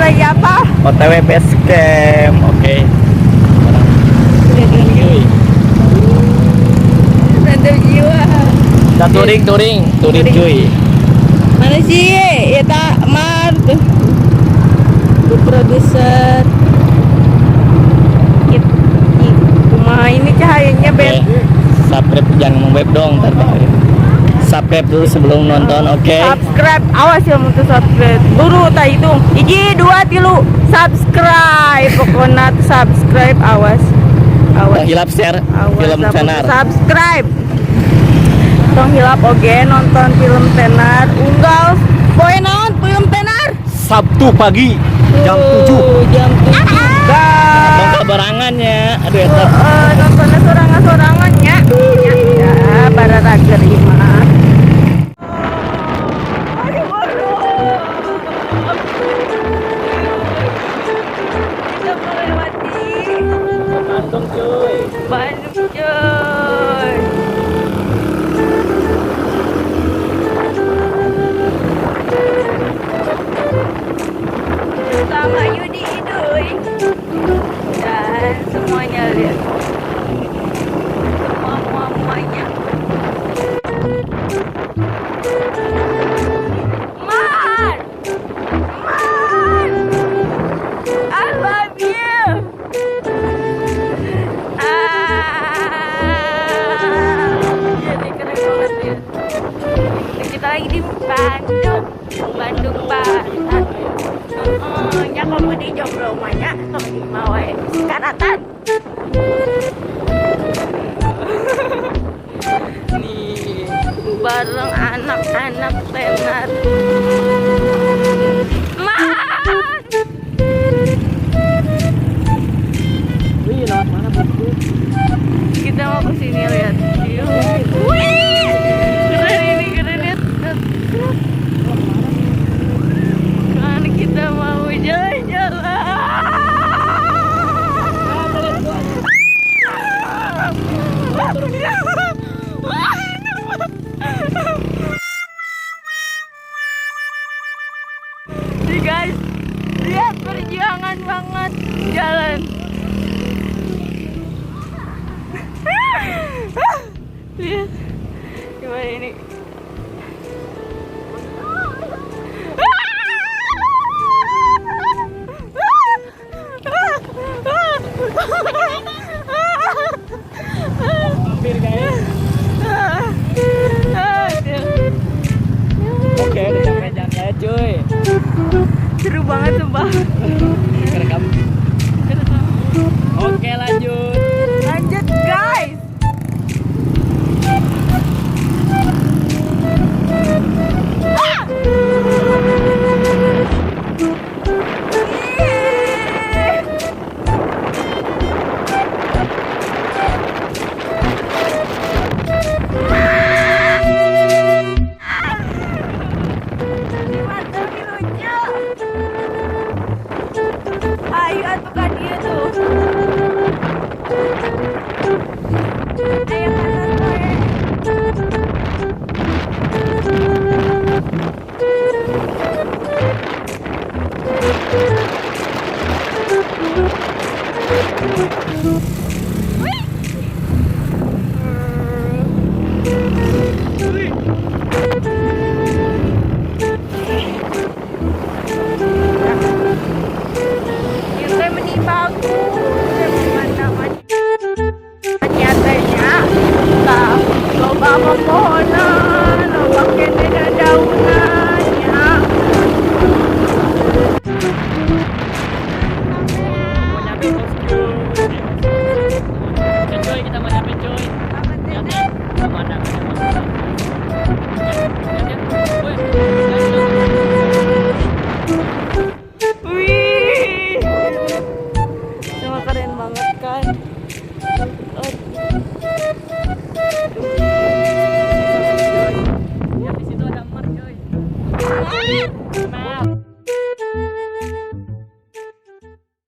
lagi apa? OTW base camp. Oke. Mantap jiwa. Kita touring cuy. Mana sih? Ya tak Mar tuh. Itu produser. Cuma ini cahayanya Oke. bed. Subscribe jangan web dong ntar bahaya. Subscribe dulu sebelum nonton, oke? Subscribe, awas ya untuk subscribe. Buru tak hitung. 1, 2, 3. Subscribe. Pokoknya tuh subscribe, awas. Tong hilap share film tenar. Subscribe. Tong hilap oke nonton film tenar. Unggal. Boy naon film tenar. Sabtu pagi jam 7. Jam 7. Nonton barangannya. Aduh ya. Nontonnya sorangan-sorangannya. Ya, bararaga imah. Kita melewati Bandung cuy. Bandung coy. Bersama Yudi Idui dan semuanya lihat semua-muanya. Man, I love you. Jadi keren banget ya. Kita lagi di Bandung, Barat. Ya kamu di Jomblo rumahnya, kamu di Mawe Karatan. Nih, bareng anak-anak tenar. Wih, lewat mana bosku? Kita mau ke sini lihat. Wih, keren ini, keren lihat. Kan kita mau jalan-jalan. Nih guys, lihat perjuangan banget jalan. Lihat, gimana ini? Hampir guys. Oke, udah sampai jalan raya cuy. Seru banget sumpah. Kerekam. Oke, lanjut. Lanjut guys. Ayo atuh kan dia tuh. Ayo kanan gue. Kita menimbaku pemandangan nyatanya tak loba pepohonan, loba kene daunannya. Mau nyampe bosku. Oke cuy, kita mau nyampe cuy. Lihat nih, pemandangannya bagus. Wih, sama keren banget kan.